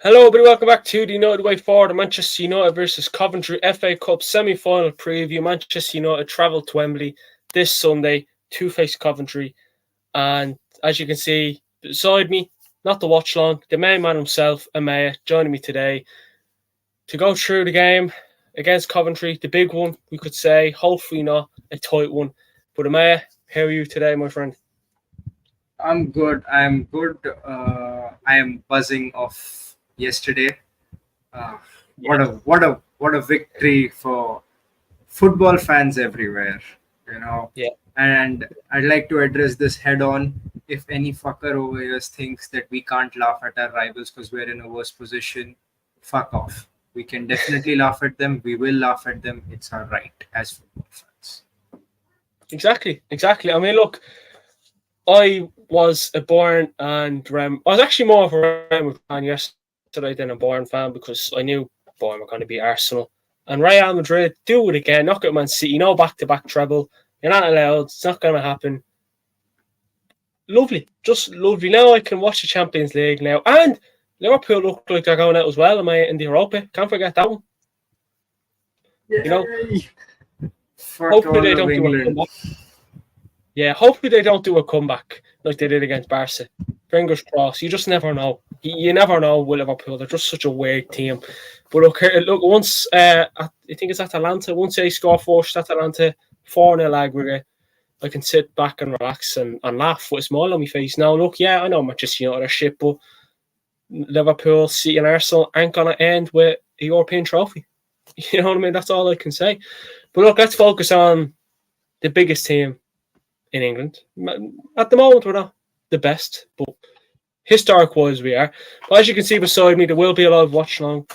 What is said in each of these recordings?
Hello, everybody. Welcome back to the United Way Forward, the Manchester United versus Coventry FA Cup semi-final preview. Manchester United travel to Wembley this Sunday to face Coventry, and as you can see beside me, not the watch long, the main man himself, Amaya, joining me today to go through the game against Coventry, the big one, we could say. Hopefully not a tight one, but Amaya, how are you today, my friend? I'm good. I'm good. I am buzzing off yesterday. Uh, Yeah, what a victory for football fans everywhere. You know, yeah. and I'd like to address this head on. If any fucker over here thinks that we can't laugh at our rivals because we're in a worse position, fuck off. We can definitely laugh at them. We will laugh at them. It's our right as football fans. Exactly. I mean, look, I was a Bayern and I was actually more of a Real Madrid fan yesterday than a Bayern fan because I knew Bayern were going to beat Arsenal. And Real Madrid do it again, knock out Man City, no back-to-back treble. You're not allowed. It's not going to happen. Lovely, just lovely. Now I can watch the Champions League now, and Liverpool look like they're going out as well. Am I in the Europa? Can't forget that one. You know, Yay! Fuck hopefully all they of don't do a England. comeback. Yeah, hopefully they don't do a comeback like they did against Barca. Fingers crossed. You just never know. You never know with Liverpool. They're just such a weird team. But look. Once I think it's Atalanta. Once they score first, Atalanta 4-0 aggregate, I can sit back and relax and laugh with a smile on my face. Now, look, yeah, I know Manchester United are shit, but Liverpool, City, and Arsenal ain't gonna end with a European trophy. You know what I mean? That's all I can say. But look, let's focus on the biggest team in England. At the moment, we're not the best, but historic wise, we are. But as you can see beside me, there will be a lot of watch along.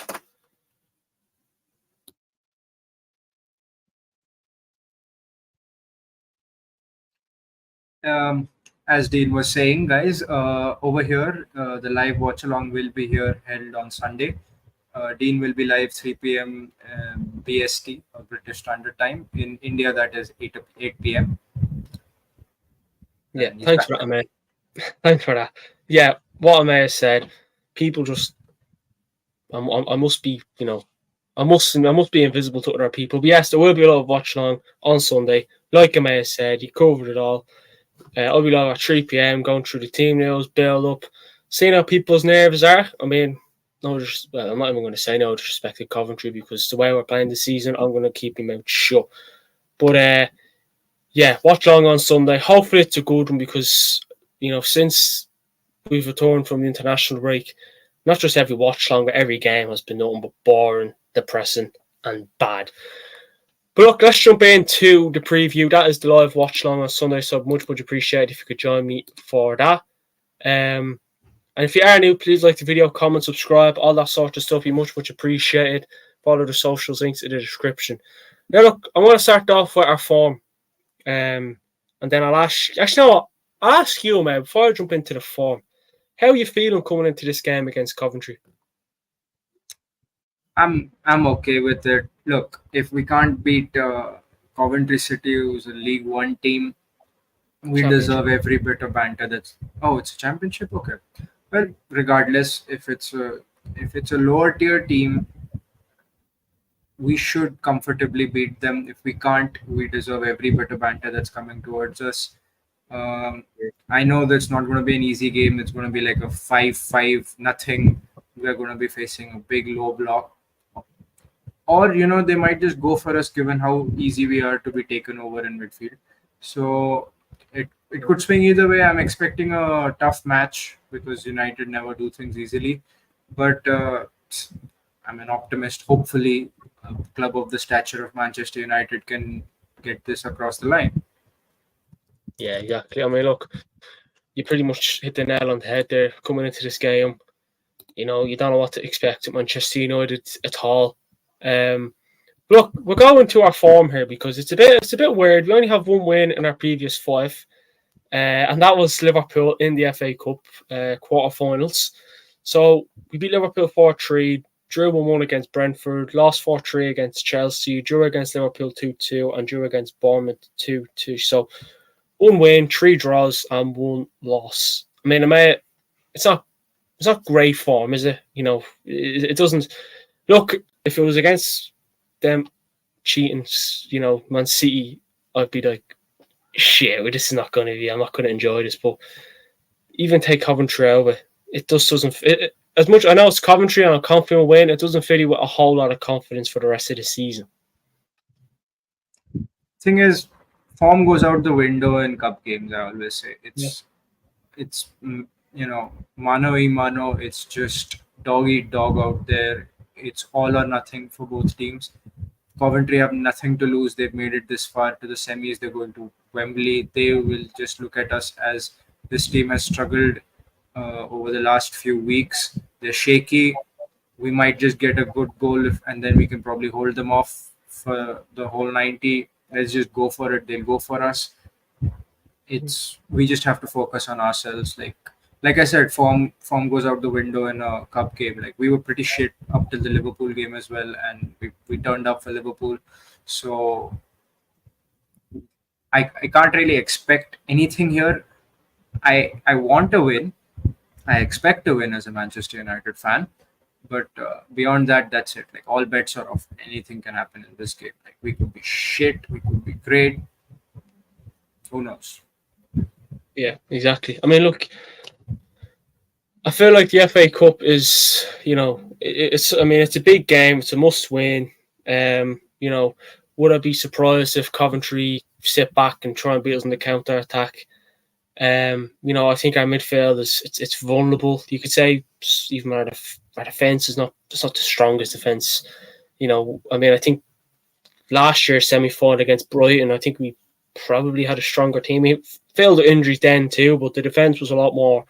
um, as Dean was saying, guys, over here, the live watch along will be here held on Sunday. Dean will be live 3 p.m. BST or British Standard Time. In India, that is 8 p.m. Yeah, And he's thanks back. for that, mate. Thanks for that. Yeah, what I may have said, people just, I must be, I must be invisible to other people. But yes, there will be a lot of watch along on Sunday. Like I may have said, you covered it all. I'll be live at 3 p.m. going through the team news, build up, seeing how people's nerves are. I mean, I'm not even going to say no disrespect to Coventry because the way we're playing this season, I'm going to keep my mouth shut. But yeah, watch along on Sunday. Hopefully, it's a good one because since we've returned from the international break, not just every watch along, but every game has been nothing but boring, depressing, and bad. But look, let's jump into the preview. That is the live watch along on Sunday, so much appreciated if you could join me for that. And if you are new, please like the video, comment, subscribe, all that sort of stuff. You much appreciated. Follow the socials, links in the description. Now, look, I want to start off with our form. And then I'll ask, actually, no, I'll ask you, man, before I jump into the form, how are you feeling coming into this game against Coventry? I'm okay with it. Look, if we can't beat Coventry City, who's a League One team, we Championship. deserve every bit of banter. That's it's a championship. Okay. Well, regardless, if it's a lower tier team, we should comfortably beat them. If we can't, we deserve every bit of banter that's coming towards us. Um, I know that's not going to be an easy game. It's going to be like a 5-5 nothing. We're going to be facing a big low block, or they might just go for us given how easy we are to be taken over in midfield. So it could swing either way. I'm expecting a tough match because United never do things easily, but I'm an optimist. Hopefully, a club of the stature of Manchester United can get this across the line. Yeah, exactly. I mean, look, you pretty much hit the nail on the head there coming into this game. You don't know what to expect at Manchester United at all. Look, we're going to our form here because it's a bit weird. We only have one win in our previous five, and that was Liverpool in the FA Cup quarterfinals. So we beat Liverpool 4-3, drew 1-1 against Brentford, lost 4-3 against Chelsea, drew against Liverpool 2-2, and drew against Bournemouth 2-2. So one win, three draws, and one loss. I mean, it's not it's not great form, is it? It doesn't look. If it was against them cheating, Man City, I'd be like, shit, well, this is not going to be. I'm not going to enjoy this. But even take Coventry out of it, it just doesn't fit. As much I know it's Coventry and I'm confident we'll win, it doesn't fill you with a whole lot of confidence for the rest of the season. Thing is, form goes out the window in cup games. I always say Yeah. it's mano y mano. It's just dog eat dog out there. It's all or nothing for both teams. Coventry have nothing to lose. They've made it this far to the semis. They're going to Wembley. They will just look at us as this team has struggled over the last few weeks. They're shaky. We might just get a good goal, and then we can probably hold them off for the whole 90. Let's just go for it. They'll go for us. It's we just have to focus on ourselves. Like I said, form goes out the window in a cup game. Like we were pretty shit up till the Liverpool game as well, and we turned up for Liverpool. So I can't really expect anything here. I want to win. I expect to win as a Manchester United fan. But beyond that, that's it. Like all bets are off. Anything can happen in this game. Like we could be shit. We could be great. Who knows? Yeah, exactly. I mean, look, I feel like the FA Cup is, it's. I mean, it's a big game. It's a must-win. Would I be surprised if Coventry sit back and try and beat us in the counter attack? I think our midfield is it's vulnerable. You could say even our defense is not it's not the strongest defense. I mean, I think last year semi-final against Brighton, I think we probably had a stronger team. We failed the injuries then too, but the defense was a lot more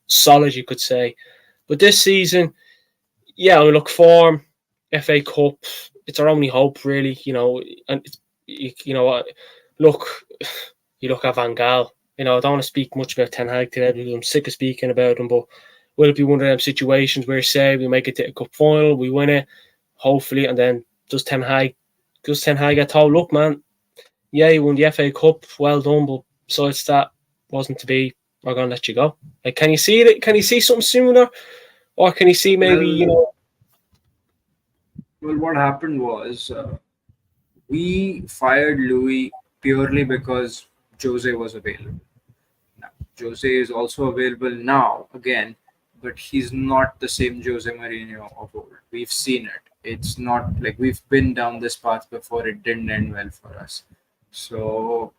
solid, you could say. But this season, yeah, I mean, look, form, FA Cup, it's our only hope, really. And look, you look at Van Gaal. I don't want to speak much about Ten Hag today because I'm sick of speaking about him. But will it be one of them situations where, say, we make it to a cup final, we win it, hopefully, and then does Ten Hag get told, look, man, yeah, you won the FA Cup, well done, but besides that, wasn't to be. We're gonna let you go. Like, can you see it? Can you see something sooner, or can you see maybe Well, what happened was we fired Louis purely because Jose was available. Now, Jose is also available now again, but he's not the same Jose Mourinho of old. We've seen it. It's not like we've been down this path before. It didn't end well for us. So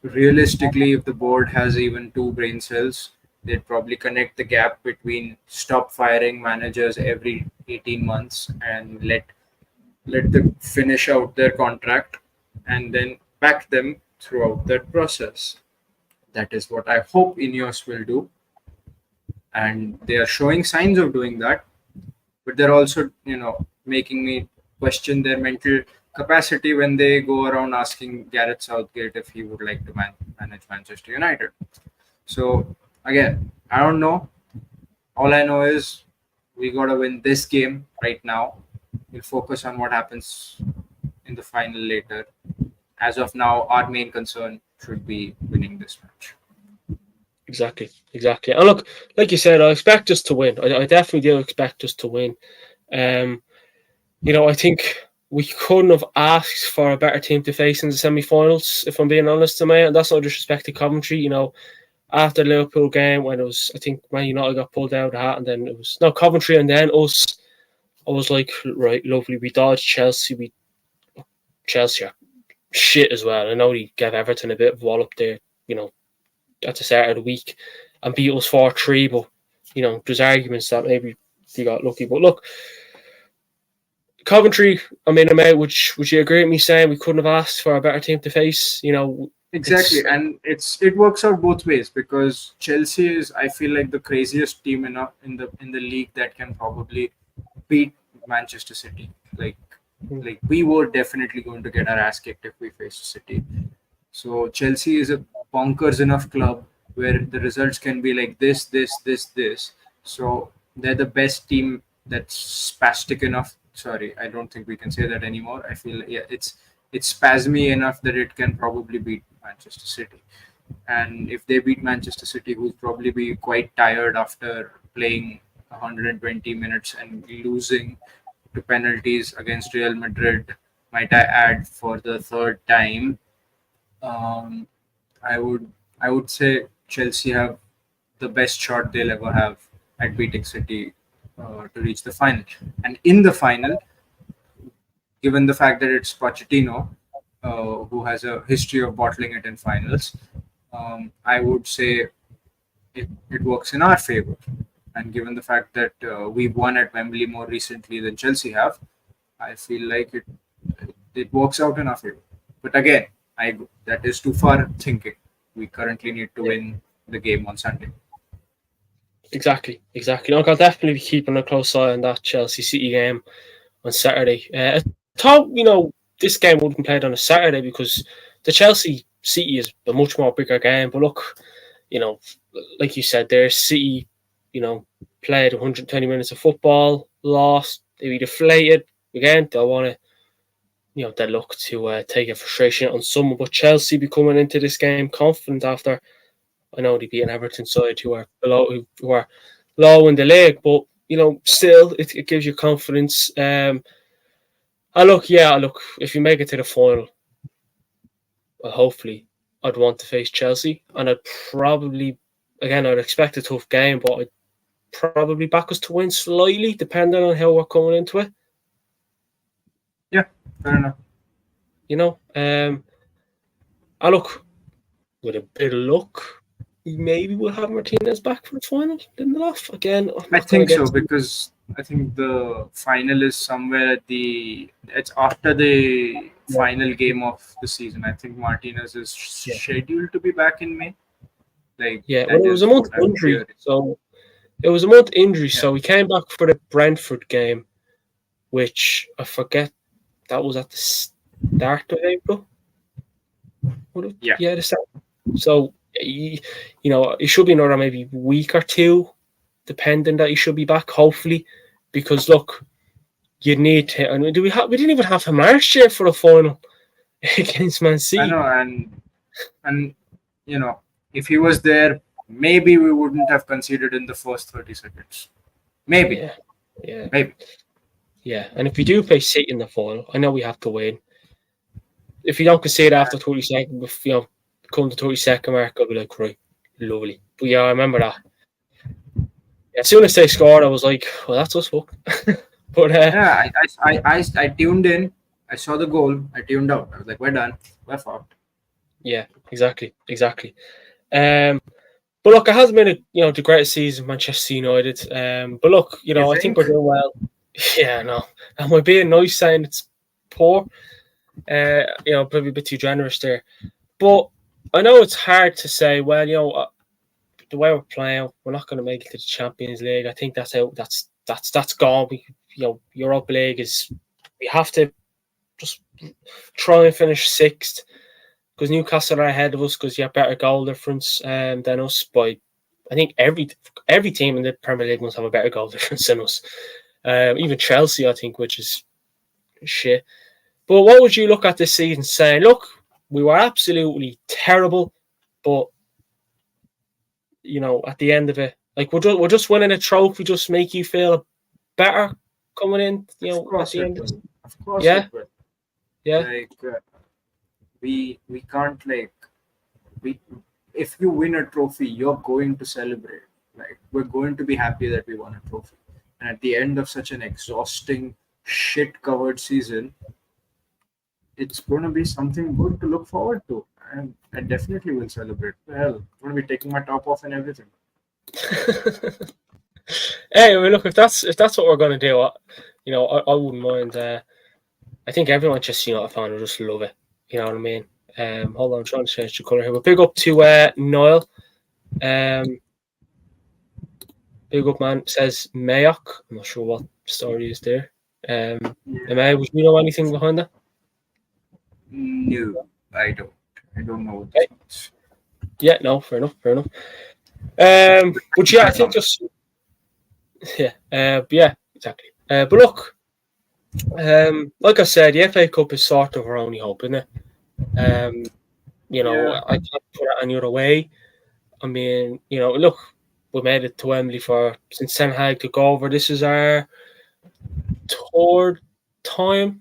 realistically, if the board has even two brain cells, they'd probably connect the gap between stop firing managers every 18 months and let them finish out their contract and then back them throughout that process. That is what I hope Ineos will do, and they are showing signs of doing that. But they're also, making me question their mental capacity when they go around asking Gareth Southgate if he would like to manage Manchester United. So again, I don't know. All I know is we gotta win this game right now. We'll focus on what happens in the final later. As of now, our main concern should be winning this match. exactly. And look, like you said, I expect us to win. I definitely do expect us to win. I think we couldn't have asked for a better team to face in the semi-finals, if I'm being honest to me. And that's no disrespect to Coventry. After the Liverpool game, when it was, I think Man United got pulled out of the hat, and then it was no Coventry, and then us. I was like, right, lovely. We dodged Chelsea. Chelsea are shit as well. I know he gave Everton a bit of wallop there, at the start of the week, and beat us 4-3. But there's arguments that maybe they got lucky. But look, Coventry, I mean, would you agree with me saying we couldn't have asked for a better team to face? Exactly, and it works out both ways because Chelsea is, I feel like, the craziest team in the league that can probably beat Manchester City. Like we were definitely going to get our ass kicked if we faced City. So Chelsea is a bonkers enough club where the results can be like this, this, this, this. So they're the best team that's spastic enough. Sorry, I don't think we can say that anymore. I feel yeah, it's spasmy enough that it can probably beat Manchester City. And if they beat Manchester City, who'll probably be quite tired after playing 120 minutes and losing to penalties against Real Madrid, might I add, for the third time. Um, I would I would say Chelsea have the best shot they'll ever have at beating City to reach the final. And in the final, given the fact that it's Pochettino, who has a history of bottling it in finals, I would say it works in our favor. And given the fact that we've won at Wembley more recently than Chelsea have, I feel like it works out in our favor. But again, that is too far thinking. We currently need to win the game on Sunday. Exactly. Look, I'll definitely be keeping a close eye on that Chelsea City game on Saturday. I thought, this game wouldn't be played on a Saturday because the Chelsea City is a much more bigger game. But look, like you said, there City, played 120 minutes of football, lost, they were deflated. Again, they'll want to, they look to take a frustration on someone. But Chelsea be coming into this game confident after, I know they beat an Everton side who are low in the league, but still it gives you confidence. Look, if you make it to the final, well, hopefully I'd want to face Chelsea, and I'd expect a tough game, but I'd probably back us to win slightly, depending on how we're coming into it. Yeah, fair enough. Look, with a bit of luck, maybe we'll have Martinez back for the final. Lindelof again. I think so, because I think the final is somewhere it's after the final game of the season. I think Martinez is scheduled to be back in May. It was a month injury, so so he came back for the Brentford game, which I forget that was at the start of April. The start. So he should be another maybe week or two, depending that he should be back, hopefully, because look, you need to. I mean, we didn't even have him last year for the final against Man City. I know, and if he was there, maybe we wouldn't have conceded in the first 30 seconds. Maybe. Yeah. Maybe. Yeah, and if we do play City in the final, I know we have to win. If you don't concede after 30 seconds, come to 32nd mark, I'll be like, right, lovely. But yeah, I remember that. As soon as they scored, I was like, well, that's us, fuck. But I tuned in. I saw the goal. I tuned out. I was like, we're done. We're fucked. Yeah, exactly. But look, it hasn't been the greatest season, Manchester United. But look, I think we're doing well. Yeah, no. Am I being nice saying it's poor? Probably a bit too generous there. But I know it's hard to say, well, the way we're playing, we're not going to make it to the Champions League. I think that's gone. Europa League we have to just try and finish sixth, because Newcastle are ahead of us because you have better goal difference than us. But I think every team in the Premier League must have a better goal difference than us. Even Chelsea, I think, which is shit. But what would you look at this season saying, look, we were absolutely terrible, but at the end of it, like we're just winning a trophy, just make you feel better coming in, of course at the end. Of course, yeah. We can't if you win a trophy, you're going to celebrate. We're going to be happy that we won a trophy. And at the end of such an exhausting, shit-covered season, it's going to be something good to look forward to. And I definitely will celebrate. Well, I'm going to be taking my top off and everything. Hey, look, if that's what we're going to do, I wouldn't mind. I think everyone just a fan will just love it. You know what I mean? Hold on, I'm trying to change the colour here. But big up to Niall. Big up, man. It says Mayock. I'm not sure what story is there. Would you know anything behind that? No, I don't. I don't know. Okay. Yeah, no, fair enough. But yeah, I think just yeah, exactly. But look, like I said, the FA Cup is sort of our only hope, isn't it? I can't put it any other way. I mean, look, we made it to Wembley since Ten Hag took over. This is our third time.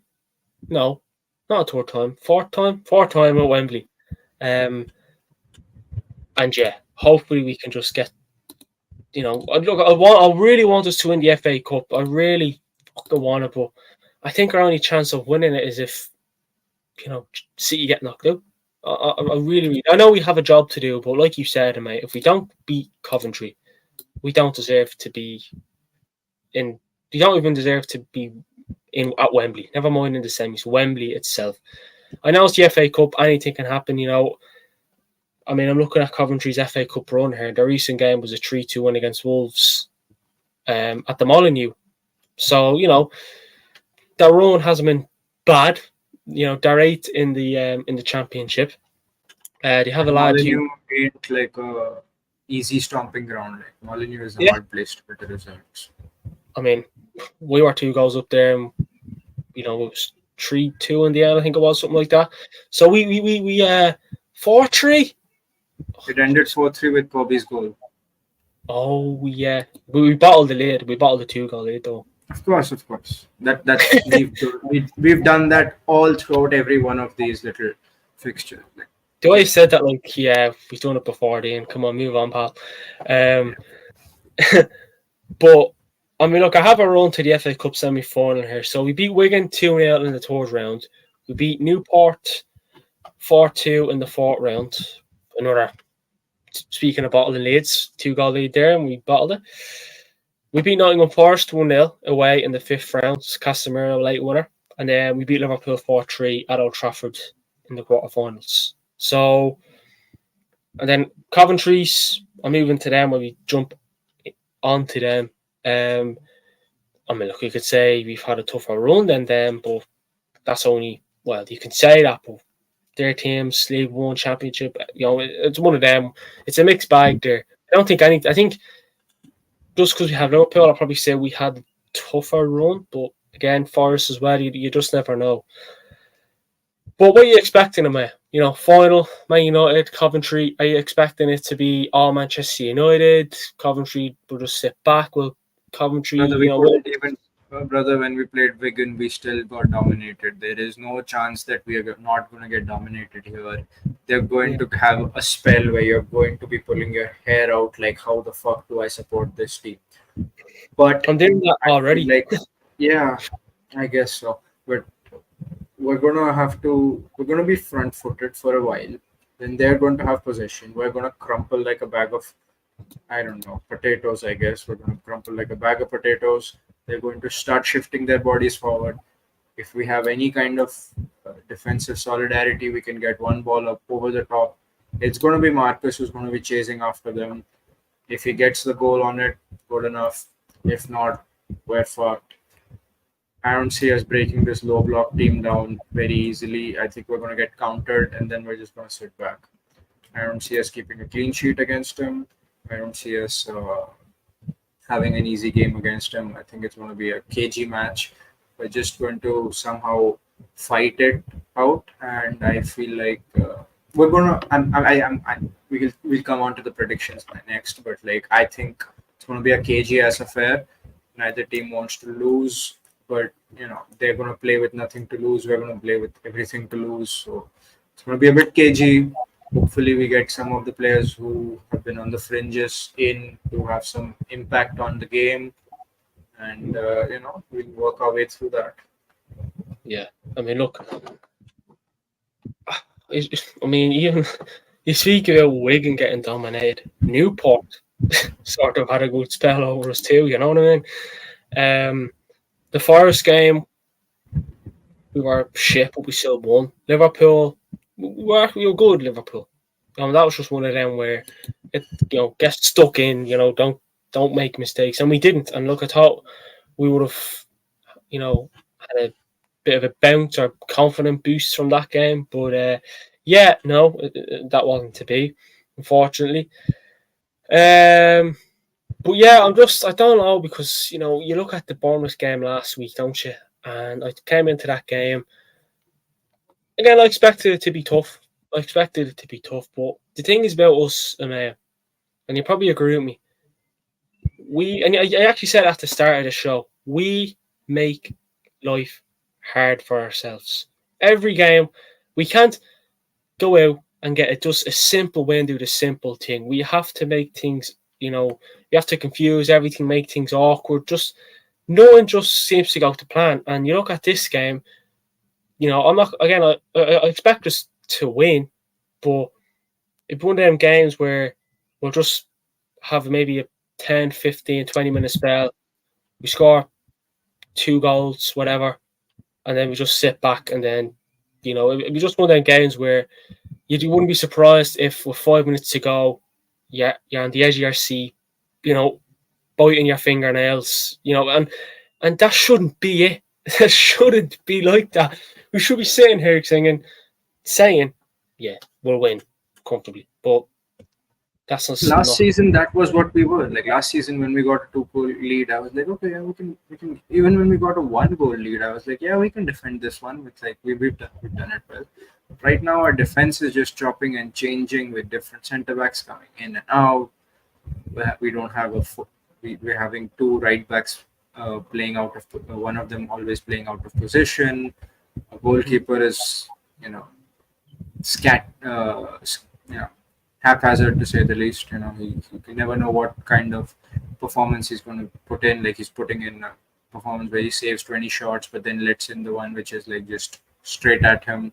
No, not a third time. Fourth time at Wembley. And yeah, hopefully we can just get. Look, I really want us to win the FA Cup. I really fucking want it, but I think our only chance of winning it is if City get knocked out. I really, I know we have a job to do, but like you said, mate, if we don't beat Coventry, we don't deserve to be in. We don't even deserve to be in at Wembley. Never mind in the semis. Wembley itself. I know it's the FA Cup. Anything can happen. I mean, I'm looking at Coventry's FA Cup run here. Their recent game was a 3-2 win against Wolves at the Molineux. So their run hasn't been bad. They're 8th in the championship. They have a lad Molineux ain't like a easy stomping ground. Like Molineux is a hard place to get the results. I mean, we were 2 goals up there, and it was 3-2 in the end. I think it was something like that. So we 4-3. It ended 4-3 with Kobe's goal. Oh yeah, we battled the lead. We battled the 2-goal lead though. Of course. That's we've done that all throughout every one of these little fixtures. The way you said that, like, yeah, we've done it before, Dean. Come on, move on, pal. But I mean, look, I have a run to the FA Cup semi-final here. So we beat Wigan 2-0 in the third round. We beat Newport 4-2 in the fourth round. Speaking of bottling leads, 2-goal lead there, and we bottled it. We beat Nottingham Forest 1-0 away in the fifth round. Casemiro late winner. And then we beat Liverpool 4-3 at Old Trafford in the quarterfinals. So, and then Coventry's, I'm moving to them when we jump onto them. I mean, look, you could say we've had a tougher run than them, but that's only, well, you can say that, but their teams, League One, Championship, it's one of them. It's a mixed bag there. I think just because we have Liverpool, I'll probably say we had a tougher run, but again, Forest as well, you just never know. But what are you expecting, man? Final, Man United, Coventry, are you expecting it to be all Manchester United? Coventry will just sit back? Will Coventry, Brother, when we played Wigan, we still got dominated. There is no chance that we are not going to get dominated here. They're going to have a spell where you're going to be pulling your hair out like, how the fuck do I support this team? But I'm doing that already. Yeah, I guess so. But we're going to be front-footed for a while. Then they're going to have possession. We're going to crumple like a bag of, I don't know, potatoes, I guess. We're going to crumple like a bag of potatoes. They're going to start shifting their bodies forward. If we have any kind of defensive solidarity, we can get one ball up over the top. It's going to be Marcus who's going to be chasing after them. If he gets the goal on it, good enough. If not, we're fucked. I don't see us breaking this low block team down very easily. I think we're going to get countered and then we're just going to sit back. I don't see us keeping a clean sheet against him. I don't see us having an easy game against him. I think it's going to be a cagey match. We're just going to somehow fight it out, and I feel like we're going to. We'll come on to the predictions next, but I think it's going to be a cagey ass affair. Neither team wants to lose, but they're going to play with nothing to lose. We're going to play with everything to lose. So it's going to be a bit cagey. Hopefully, we get some of the players who have been on the fringes in to have some impact on the game, and we'll work our way through that. Yeah, I mean, look, even you speak about Wigan getting dominated. Newport sort of had a good spell over us too. You know what I mean? The Forest game, we were shit, but we still won. Liverpool. We were good, Liverpool. That was just one of them where it gets stuck in. Don't make mistakes, and we didn't. And look, I thought we would have, had a bit of a bounce or confident boost from that game, but that wasn't to be, unfortunately. But yeah, I don't know, because you look at the Bournemouth game last week, don't you? And I came into that game. Again, I expected it to be tough. But the thing is about us, and you probably agree with me, I actually said at the start of the show, we make life hard for ourselves. Every game, we can't go out and get just a simple win, do the simple thing. We have to make things, you have to confuse everything, make things awkward. Just no one just seems to go to plan. And you look at this game, I'm not, again, I expect us to win, but it's one of them games where we'll just have maybe a 10, 15, 20-minute spell. We score 2 goals, whatever, and then we just sit back. And then, it'd be just one of them games where you wouldn't be surprised if with 5 minutes to go, you're on the edge of your seat, biting your fingernails, and that shouldn't be it. That shouldn't be like that. We should be sitting here saying, yeah, we'll win comfortably. But that's not last season. That was what we were like. Last season when we got a 2-goal lead, I was like, okay, yeah, we can. Even when we got a 1-goal lead, I was like, yeah, we can defend this one. With like we've done it well. Right now, our defense is just chopping and changing with different centre backs coming in and out. We don't have we're having 2 right backs playing out of one of them always playing out of position. A goalkeeper is haphazard to say the least. You never know what kind of performance he's going to put in. Like he's putting in a performance where he saves 20 shots, but then lets in the one which is like just straight at him.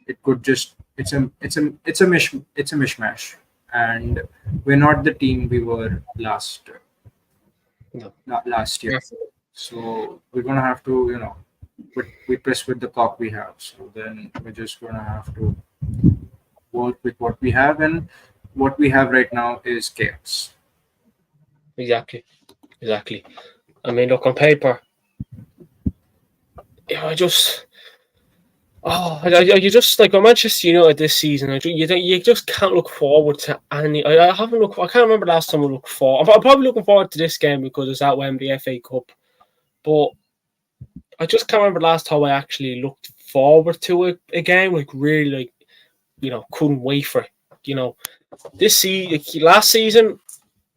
It could just it's a mishmash, and we're not the team we were last year. Yes. So we're gonna have to we press with the cock we have. So then we're just gonna have to work with what we have, and what we have right now is chaos. Exactly. I mean, look, on paper, you just like Manchester United this season. You just can't look forward to any. I haven't looked. I can't remember the last time I looked forward. I'm probably looking forward to this game because it's at Wembley FA Cup, but I just can't remember the last time I actually looked forward to a game. Like really, couldn't wait for it. Last season,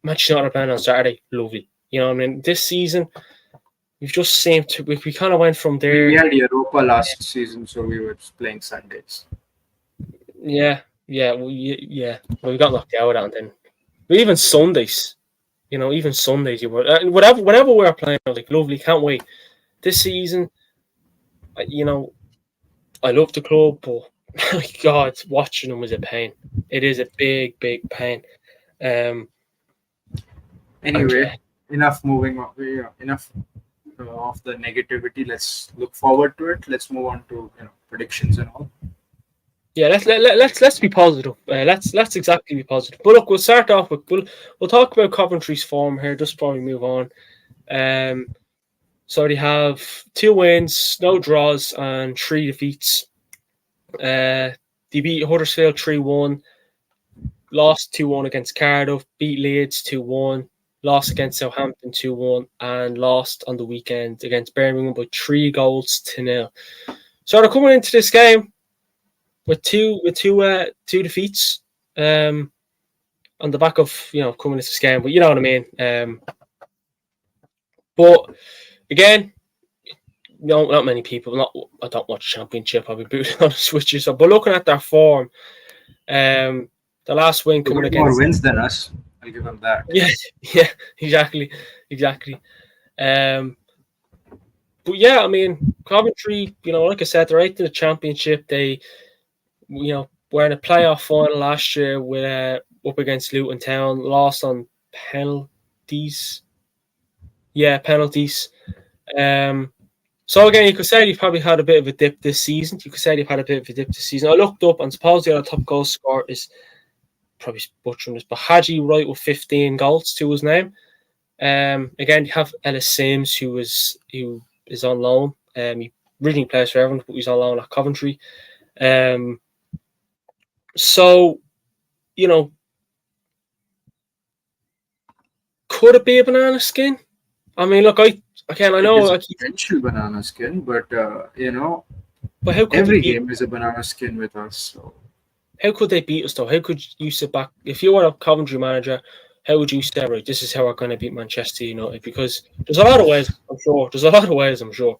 Manchester United playing on Saturday, lovely. I mean, this season. We've just seemed to. We kind of went from there. We had Europa last season, so we were playing Sundays. Yeah. Well, we got knocked out and then. But even Sundays, even Sundays, you were whatever we were playing. I was like, lovely, can't wait. This season, I love the club, but my God, watching them is a pain. It is a big, big pain. Anyway, enough moving on. Enough. Of the negativity, let's look forward to it. Let's move on to predictions and all. Yeah, let's be positive. Let's exactly be positive. But look, we'll start off with we'll talk about Coventry's form here just before we move on. So they have 2 wins, no draws, and 3 defeats. They beat Huddersfield 3-1, lost 2-1 against Cardiff, beat Leeds 2-1. Lost against Southampton 2-1 and lost on the weekend against Birmingham by 3-0. So they're coming into this game with two defeats on the back of coming into this game. But you know what I mean. But again, not many people. I don't watch Championship. I'll be brutally honest with you. So, but looking at their form, the last win coming against more wins than us. I'll give them that. Yeah, exactly. But yeah, I mean, Coventry, like I said, they're right in the Championship. They, were in a playoff final last year with up against Luton Town, lost on penalties. Yeah, penalties. So again, you could say they've probably had a bit of a dip this season. I looked up and supposedly our top goal scorer is probably butchering this, but Haji Wright with 15 goals to his name. Again, you have Ellis Sims who is on loan. He originally plays for Everton, but he's on loan at Coventry. So, could it be a banana skin? I mean, look, I know it's a potential banana skin, but but how could every game is a banana skin with us. So. How could they beat us though? How could you sit back if you were a Coventry manager? how would you say, right, this is how we're going to beat Manchester United? Because there's a lot of ways, I'm sure. There's a lot of ways, I'm sure.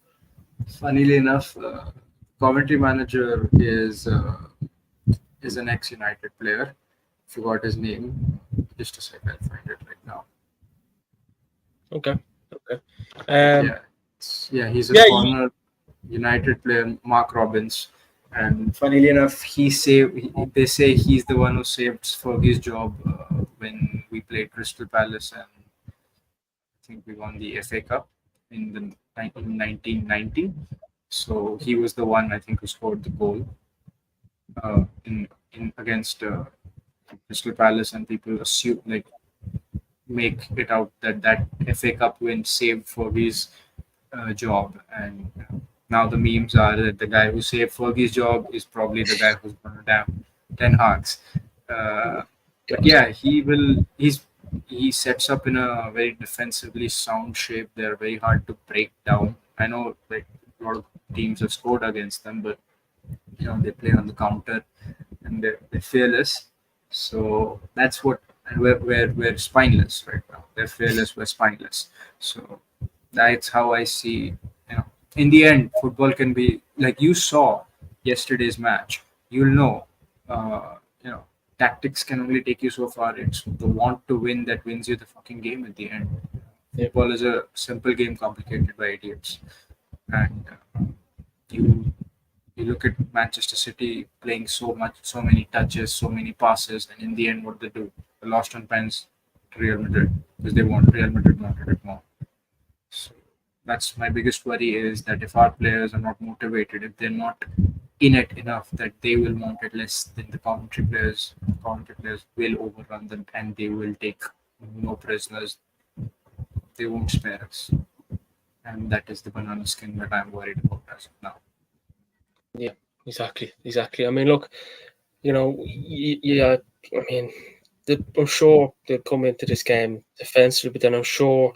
Funnily enough, Coventry manager is an ex-United player. Forgot his name. Just a sec, I'll find it right now. Okay. He's a Yeah, former United player, Mark Robbins. And funnily enough, they say he's the one who saved Fergie's job when we played Crystal Palace, and I think we won the FA Cup in 1990. So he was the one, I think, who scored the goal in against Crystal Palace, and people assume, like, make it out that FA Cup win saved Fergie's job, and now the memes are that the guy who saved Fergie's job is probably the guy who's going to damn Ten Hag's. But yeah, he sets up in a very defensively sound shape. They're very hard to break down. I know, like, a lot of teams have scored against them, but they play on the counter, and they're fearless. So that's what, and we're spineless right now. They're fearless, we're spineless. So that's how I see. In the end, football can be like you saw yesterday's match. You'll know, uh, you know, tactics can only take you so far. It's the want to win that wins you the fucking game at the end. Football is a simple game complicated by idiots, and you you look at Manchester City playing so many touches, so many passes, and in the end, what they do? They lost on pens to Real Madrid because Real Madrid wanted it more. So that's my biggest worry, is that if our players are not motivated, if they're not in it enough, that they will want it less than the Coventry players. Coventry players will overrun them, and they will take no prisoners. They won't spare us, and that is the banana skin that I'm worried about as of now. Yeah, exactly. I mean, look, yeah, I mean, I'm sure they'll come into this game defensively, but then I'm sure,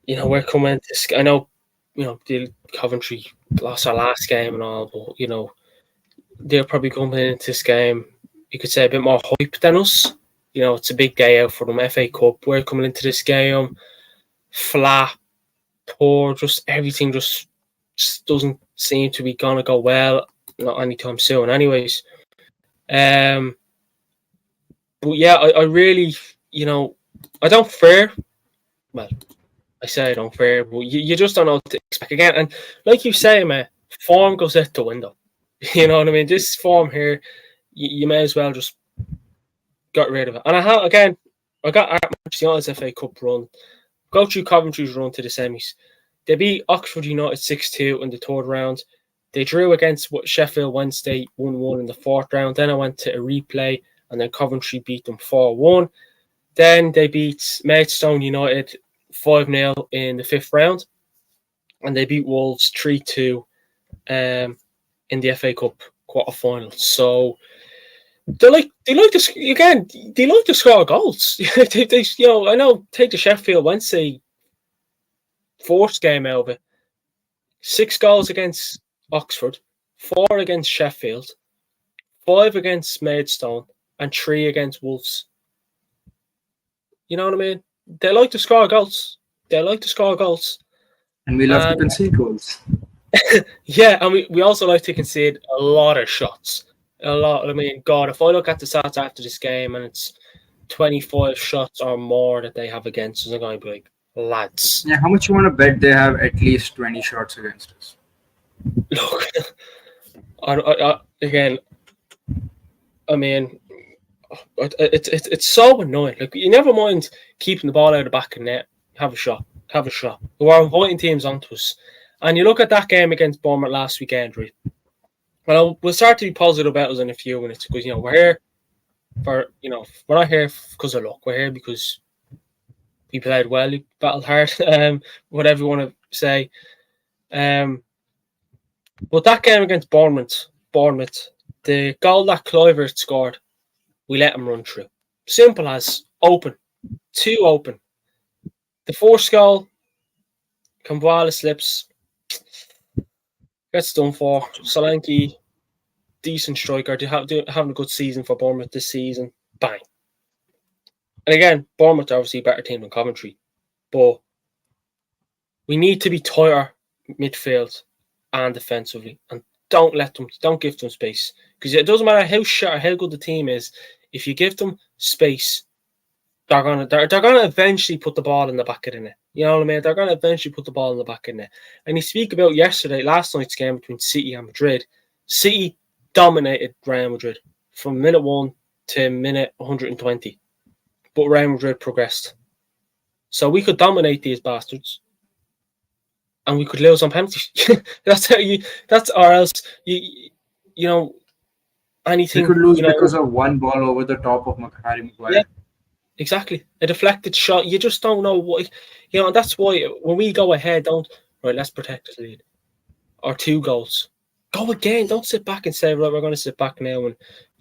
we're coming into this. I know, the Coventry lost our last game and all, but they're probably coming into this game, you could say, a bit more hype than us. It's a big day out for them. FA Cup. We're coming into this game flat, poor, just everything just doesn't seem to be gonna go well, not anytime soon. Anyways, but yeah, I really, I don't fear. Well, I say I don't fear, but you just don't know what to expect again. And like you say, man, form goes out the window. You know what I mean? This form here, you may as well just get rid of it. And I got Manchester United's FA Cup run, go through Coventry's run to the semis. They beat Oxford United 6-2 in the third round. They drew against Sheffield Wednesday 1-1 in the fourth round. Then I went to a replay, and then Coventry beat them 4-1. Then they beat Maidstone United 5-0 in the fifth round. And they beat Wolves 3-2 in the FA Cup quarter-final. So they like to score goals. I know, take the Sheffield Wednesday fourth game out of it. 6 goals against Oxford, 4 against Sheffield, 5 against Maidstone, and 3 against Wolves. You know what I mean? They like to score goals. And we love to concede goals. Yeah, and we also like to concede a lot of shots. A lot. I mean, God, if I look at the stats after this game and it's 25 shots or more that they have against us, I'm going to be like, lads. Yeah, how much you want to bet they have at least 20 shots against us? Look, again, I mean, it's so annoying. Like, you never mind keeping the ball out of the back of the net. Have a shot. We're inviting teams onto us. And you look at that game against Bournemouth last weekend, right? Well, we'll start to be positive about us in a few minutes because, we're here for, we're not here because of luck. We're here because we played well, we battled hard, whatever you want to say. But that game against Bournemouth, the goal that Kluivert scored, we let him run through. Simple as open. Too open. The first goal, Kamvala slips, gets done for. Solanke, decent striker, having a good season for Bournemouth this season. Bang. And again, Bournemouth are obviously a better team than Coventry, but we need to be tighter midfield and defensively, and don't give them space, because it doesn't matter how shit or how good the team is. If you give them space, they're gonna eventually put the ball in the back of the net. You know what I mean? They're gonna eventually put the ball in the back of the net. And you speak about last night's game between City and Madrid. City dominated Real Madrid from minute 1 to minute 120, but Real Madrid progressed. So we could dominate these bastards, and we could lose on penalties. Or else you know, anything. We could lose because of one ball over the top of Harry Maguire. Yeah, exactly. A deflected shot. You just don't know what, and that's why when we go ahead, let's protect this lead. Or 2 goals. Go again. Don't sit back and say, right, we're going to sit back now and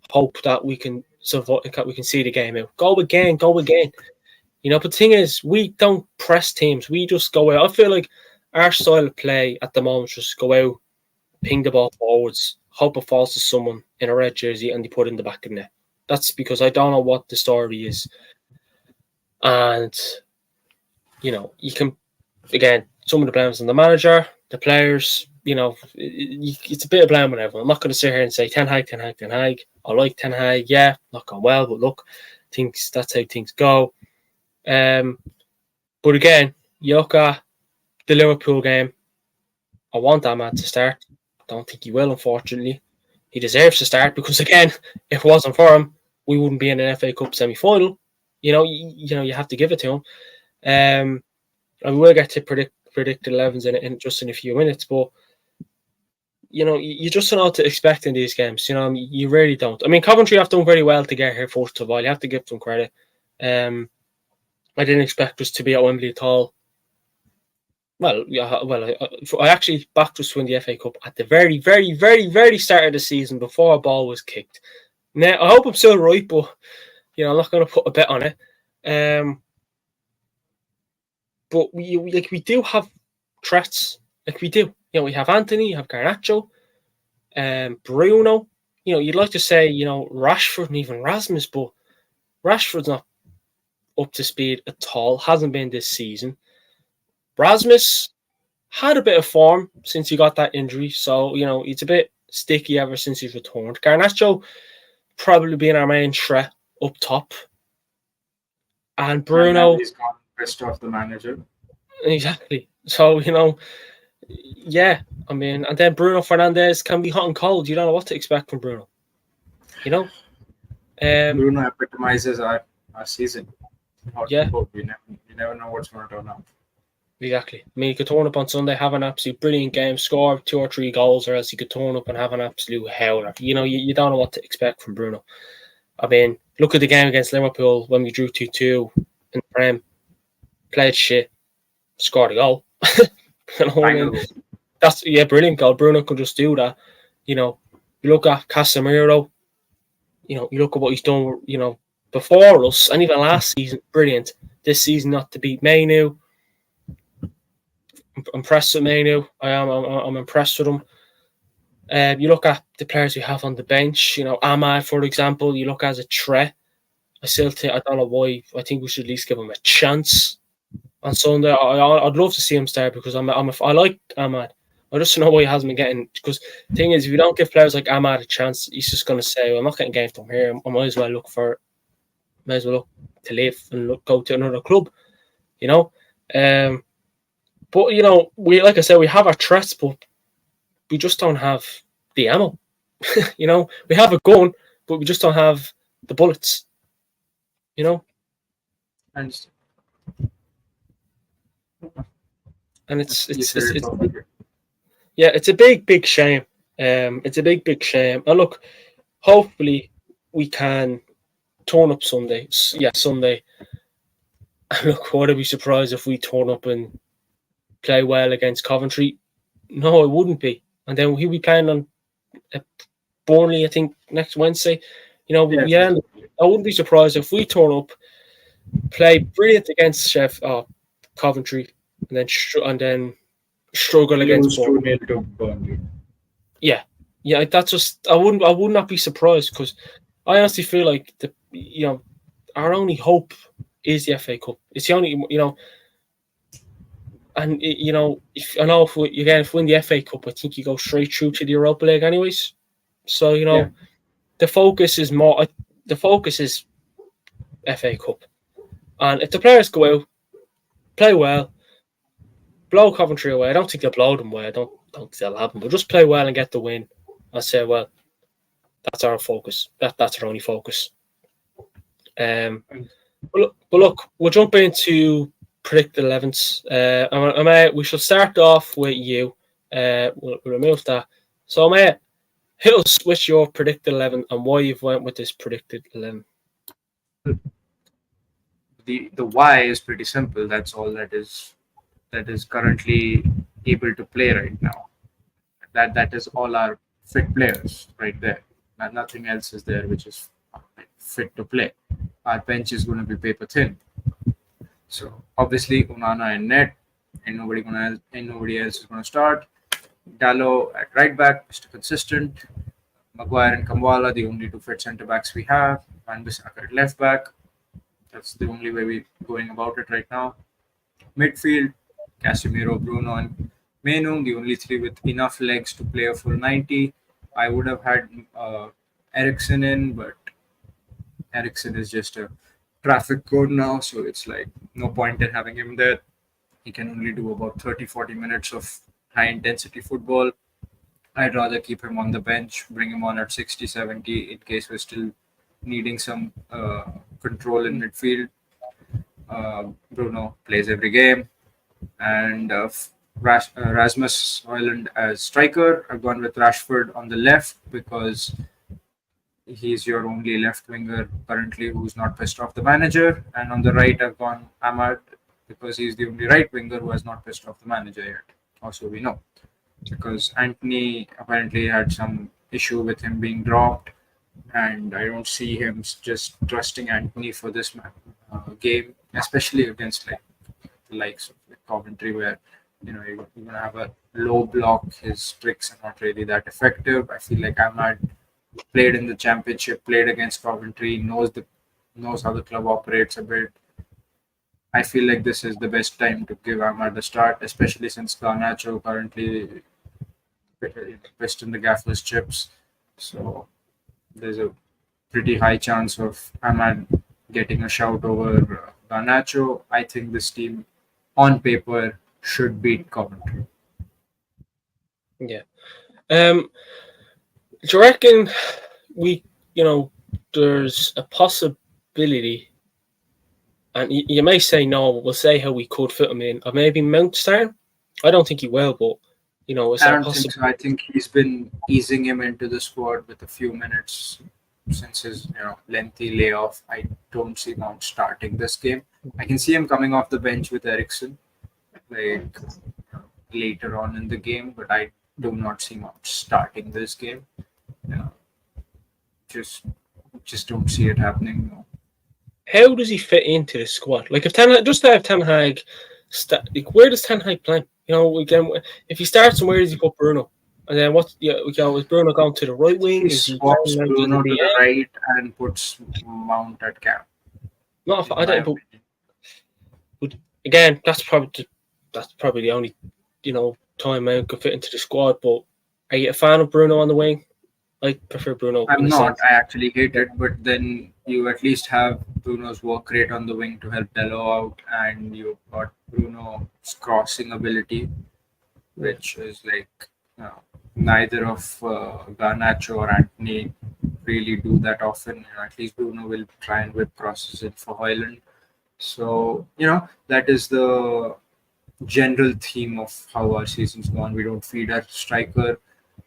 hope that we can survive, we can see the game out. Go again. But the thing is, we don't press teams. We just go out. I feel like our style of play at the moment is just go out, ping the ball forwards, hope it falls to someone in a red jersey, and they put it in the back of the net. That's because I don't know what the story is. And, you can, again, some of the blame's on the manager, the players, it's a bit of blame on everyone. I'm not going to sit here and say Ten Hag. I like Ten Hag, yeah, not gone well, but look, that's how things go. But again, you look at the Liverpool game, I want Ahmad to start. I don't think he will, unfortunately. He deserves to start because, again, if it wasn't for him, we wouldn't be in an FA Cup semi-final. You have to give it to him. And we'll get to predict the 11s in just in a few minutes, but you just don't know what to expect in these games. You really don't. I mean, Coventry have done very well to get here first of all. You have to give them credit. I didn't expect us to be at Wembley at all. I actually backed us to win the FA Cup at the very, very, very, very start of the season before a ball was kicked. Now, I hope I'm still right, but I'm not going to put a bet on it. But we do have threats. We do. We have Anthony, you have Garnacho, Bruno. You'd like to say, Rashford and even Rasmus, but Rashford's not up to speed at all. Hasn't been this season. Rasmus had a bit of form since he got that injury, so he's a bit sticky ever since he's returned. Garnacho probably being our main threat up top, and Bruno. He's got pissed off the manager. Exactly. So yeah. I mean, and then Bruno Fernandes can be hot and cold. You don't know what to expect from Bruno. Bruno epitomizes our season. Yeah. You never know what's going to turn up. Exactly. I mean, he could turn up on Sunday, have an absolute brilliant game, score 2 or 3 goals, or else he could turn up and have an absolute howler. You don't know what to expect from Bruno. I mean, look at the game against Liverpool when we drew 2-2 in the Prem. Played shit, scored a goal. That's brilliant goal. Bruno could just do that. You look at Casemiro. You look at what he's done. Before us, and even last season, brilliant. This season, not to beat Mainu. I'm impressed with Mainu. I'm impressed with him. You look at the players we have on the bench. Ahmad, for example. You look as a threat. I still think, I don't know why. I think we should at least give him a chance on Sunday. I'd love to see him start because I like Ahmad. I just don't know why he hasn't been getting. Because the thing is, if you don't give players like Ahmad a chance, he's just going to say, "Well, I'm not getting games from here. I might as well look to leave and go to another club." But we, like I said, we have our threats, but we just don't have the ammo. We have a gun, but we just don't have the bullets. And it's a big shame. It's a big shame. And look, hopefully we can turn up Sunday. Yeah, Sunday. And look, would I be surprised if we turn up and play well against Coventry? No, I wouldn't be. And then he'll be playing on Burnley, I think, next Wednesday. I wouldn't be surprised if we turn up, play brilliant against Coventry, and then struggle against Burnley. Yeah, that's just I would not be surprised because I honestly feel like our only hope is the FA Cup. It's the only, and if we win the FA Cup, I think you go straight through to the Europa League, anyways. So the focus is more. The focus is FA Cup, and if the players go out, play well, blow Coventry away. I don't think they'll blow them away. I don't think that'll happen. But just play well and get the win. I say, well, that's our focus. That's our only focus. But look, we'll jump into predicted 11s. We shall start off with you. We'll remove that. So, mate, hit us with your predicted 11 and why you've went with this predicted 11. The why is pretty simple. That's all that is currently able to play right now. That is all our fit players right there. Nothing else is there which is fit to play. Our bench is going to be paper thin. So obviously Onana and net, and nobody else is going to start. Dalot at right back, Mr. Consistent. Maguire and Kamwala, the only two fit centre backs we have. Van Bissaka at left back. That's the only way we're going about it right now. Midfield, Casemiro, Bruno, and Menu, the only three with enough legs to play a full 90. I would have had Eriksen in, but Eriksen is just a traffic code now, so it's like no point in having him there. He can only do about 30-40 minutes of high-intensity football. I'd rather keep him on the bench, bring him on at 60-70 in case we're still needing some control in midfield. Bruno plays every game. And Rasmus Højlund as striker. I've gone with Rashford on the left because he's your only left winger currently who's not pissed off the manager. And on the right, I've gone Ahmad because he's the only right winger who has not pissed off the manager yet. Also, we know. Because Anthony apparently had some issue with him being dropped. And I don't see him just trusting Anthony for this game, especially against the likes of Coventry, where you're going to have a low block. His tricks are not really that effective. I feel like Ahmad played in the championship, played against Coventry, knows how the club operates a bit. I feel like this is the best time to give Ahmad a start, especially since Garnacho currently best in the gaffer's chips. So there's a pretty high chance of Ahmad getting a shout over Garnacho. I think this team, on paper, should beat Coventry. Yeah. Do you reckon there's a possibility, and you may say no, but we'll say how we could fit him in, or maybe Mount starting? I don't think he will, but is I that don't think so. I think he's been easing him into the squad with a few minutes since his lengthy layoff. I don't see Mount starting this game. I can see him coming off the bench with Eriksen later on in the game, but I do not see Mount starting this game. Just don't see it happening. No. How does he fit into the squad? Like, if Ten Hag, where does Ten Hag play? Again, if he starts, where does he put Bruno? And then is Bruno going to the right wing? He swaps Bruno to the right and puts Mount at cap. I don't. But again, that's probably the only time Mount could fit into the squad. But are you a fan of Bruno on the wing? I prefer Bruno. I'm not. I actually hate it, but then you at least have Bruno's work rate on the wing to help Dalot out, and you've got Bruno's crossing ability, which is neither of Garnacho or Anthony really do that often. At least Bruno will try and whip crosses in for Højlund. So that is the general theme of how our season's gone. We don't feed our striker.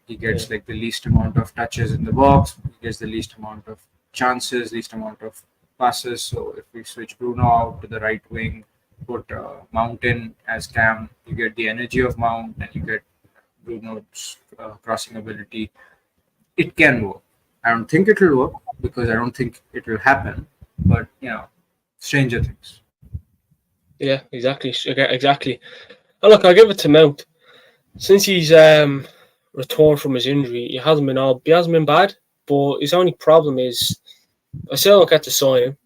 He gets the least amount of touches in the box. He gets the least amount of chances, least amount of passes. So if we switch Bruno out to the right wing, put Mount in as cam, you get the energy of Mount and you get Bruno's crossing ability. It can work. I don't think it will work because I don't think it will happen. But stranger things. Yeah, exactly. Oh, look, I'll give it to Mount. Since he's returned from his injury, he hasn't been bad. But his only problem is, I still don't get to sign him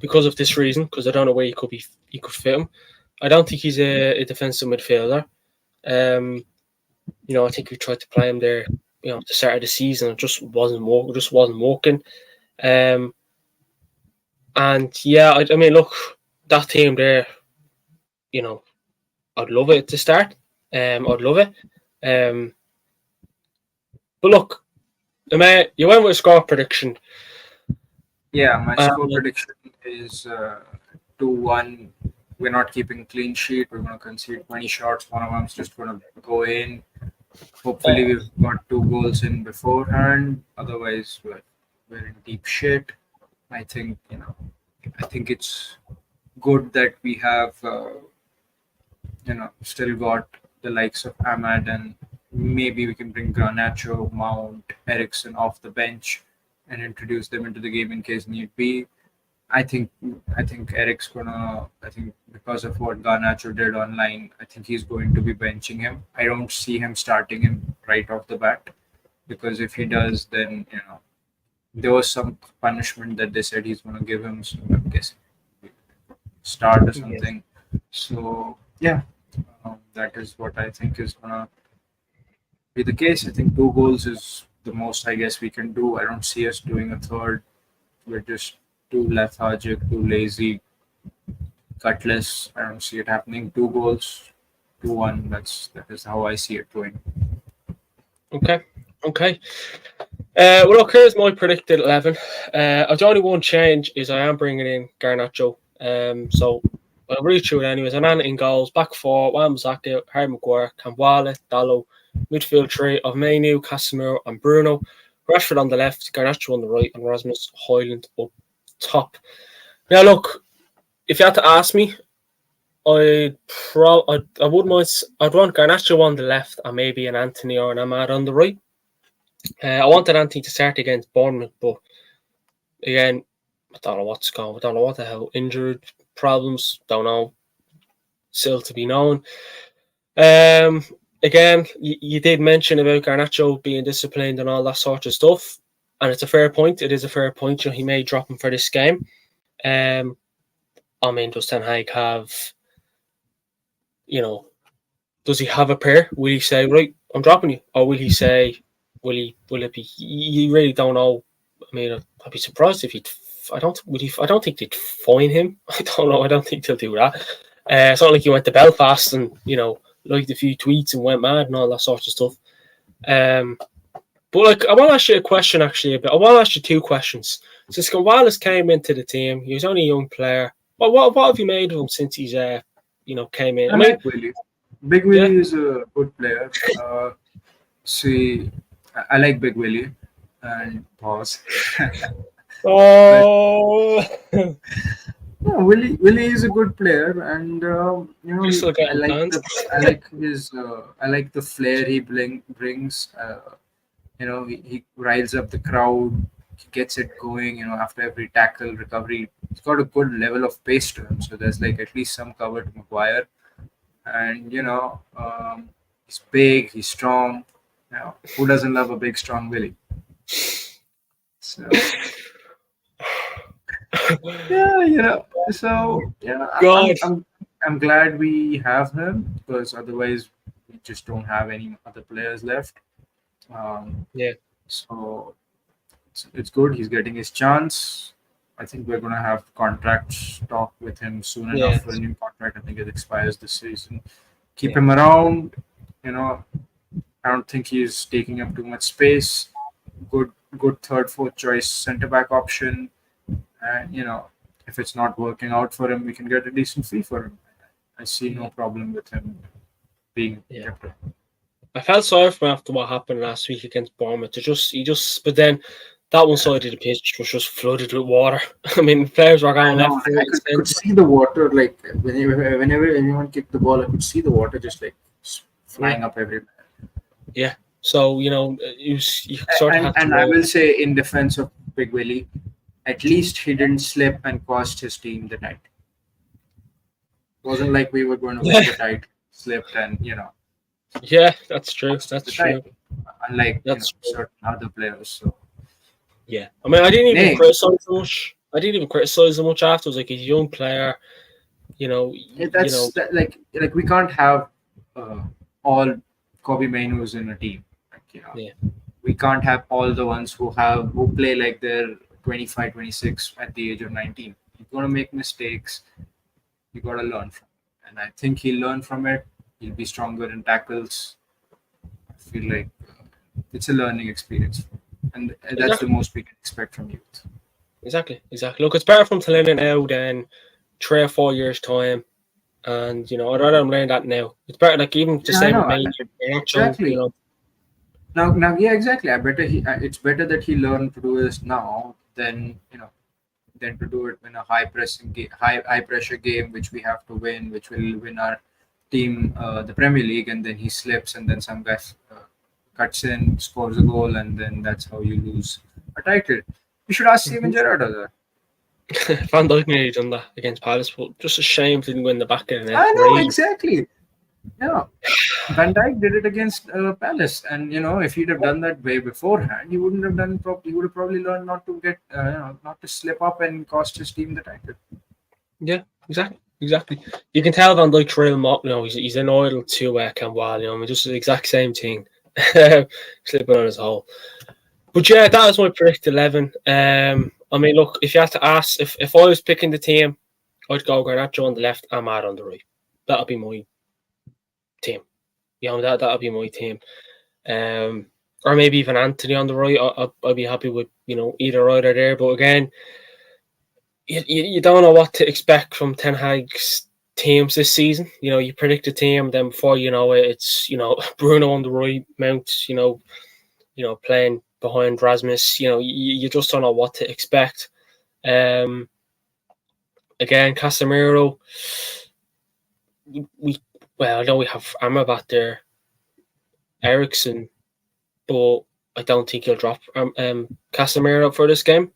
because of this reason, because I don't know where he could fit him. I don't think he's a defensive midfielder. I think we tried to play him there, at the start of the season. It just wasn't working. And yeah, I mean, look, that team there, I'd love it to start. I'd love it. But look, you went with a score prediction. Yeah, my score prediction is 2-1. We're not keeping clean sheet. We're going to concede 20 shots. One of them's just going to go in. Hopefully, we've got 2 goals in beforehand. Otherwise, we're in deep shit. I think it's good that we have still got the likes of Ahmad, and maybe we can bring Garnacho, Mount, Ericsson off the bench and introduce them into the game in case need be. I think Eric's gonna. I think because of what Garnacho did online, I think he's going to be benching him. I don't see him starting him right off the bat, because if he does, then there was some punishment that they said he's gonna give him. So I'm guessing start or something. So yeah, that is what I think is gonna be the case. I think 2 goals is the most I guess we can do. I don't see us doing a third. We're just too lethargic, too lazy, gutless. I don't see it happening. 2 goals, 2-1. That is how I see it going. Okay. Well, look, here's my predicted 11. The only one change is I am bringing in Garnacho. So I'll read through it anyways. Anana in goals, back 4, Wan-Bissaka, Harry Maguire, Kambwala, Dallo, midfield 3 of Mainu, Casemiro, and Bruno. Rashford on the left, Garnacho on the right, and Rasmus Højlund up top. Now, look, if you had to ask me, I wouldn't mind. I'd want Garnacho on the left and maybe an Anthony or an Ahmad on the right. I wanted Anthony to start against Bournemouth, but again, I don't know what's going on. I don't know what the hell. Injured problems, don't know. Still to be known. Again, you did mention about Garnacho being disciplined and all that sort of stuff, and it's a fair point. It is a fair point. He may drop him for this game. I mean, does Ten Hag have, does he have a pair? Will he say, right, I'm dropping you? Or will he say, will it be, you really don't know. I mean, I'd be surprised if I don't think they'd fine him. I don't know. I don't think they'll do that. It's not like he went to Belfast and, liked a few tweets and went mad and all that sort of stuff. But I want to ask you a question actually. I want to ask you 2 questions. Since Gonzalez came into the team, he was only a young player. What have you made of him since he's came in? I like Willie. Big Willie is a good player. I like Big Willie. And pause. Oh. Yeah, Willie is a good player, and I like the flair he brings. He riles up the crowd, he gets it going. After every tackle, recovery, he's got a good level of pace to him. So there's at least some cover to Maguire, and he's big, he's strong. Who doesn't love a big, strong Willie? So. I'm glad we have him, because otherwise we just don't have any other players left. So it's good. He's getting his chance. I think we're gonna have contracts talk with him soon enough for a new contract. I think it expires this season. Keep him around. I don't think he's taking up too much space. Good third, fourth choice centre back option. And if it's not working out for him, we can get a decent fee for him. I see no problem with him being kept. I felt sorry for him after what happened last week against Bournemouth. But then that one side of the pitch was just flooded with water. I mean, players were going left. I could see the water, whenever anyone kicked the ball, I could see the water just flying up everywhere. Yeah. So you sort of. And I will say, in defense of Big Willie, at least he didn't slip and cost his team the title. It wasn't like we were going to win the title, slipped, and Yeah, that's true. That's true. Unlike certain other players. So. Yeah, I mean, I didn't even criticize so much. I didn't even criticize him much after. I was like, he's a young player, you know, Like we can't have all Kobe Mainos in a team. Like, yeah, we can't have all the ones who play like they're 25, 26 at the age of 19. You're gonna make mistakes. You gotta learn from it. And I think he'll learn from it. He'll be stronger in tackles. I feel like it's a learning experience, and that's the exactly, most we can expect from youth. exactly. Look, it's better from to learn it now than 3 or 4 years time. And I'd rather him learn that now. It's better, like even the Yeah, I same know. with me. Nacho, Exactly. Now, yeah, exactly. I better he. It's better that he learned to do this now than to do it in a high pressing game, high pressure game, which we have to win, which will win our team the Premier League, and then he slips, and then some guy cuts in, scores a goal, and then that's how you lose a title. You should ask Steven Gerrard of that. Van Dijk nearly done that against Palace, but just a shame didn't win the back of the net. I know exactly. Yeah, Van Dijk did it against Palace, and if he'd have done that way beforehand, he wouldn't have done. He would have probably learned not to get, not to slip up and cost his team the title. Yeah, exactly. You can tell Van Dijk's real he's an idol to Campbell. Just the exact same thing, slipping on his hole. But yeah, that was my predict 11. I mean, look, if you had to ask, if I was picking the team, I'd go Garnacho on the left, Ahmad on the right. That'll be my team. That'll be my team. Or maybe even Anthony on the right. I'd be happy with either right or there. But again, you don't know what to expect from Ten Hag's teams this season. You predict a team, then before you know it, it's Bruno on the right, Mount, playing behind Rasmus. You just don't know what to expect. Again, Casemiro. I know we have Amrabat there, Ericsson, but I don't think he'll drop Casemiro for this game.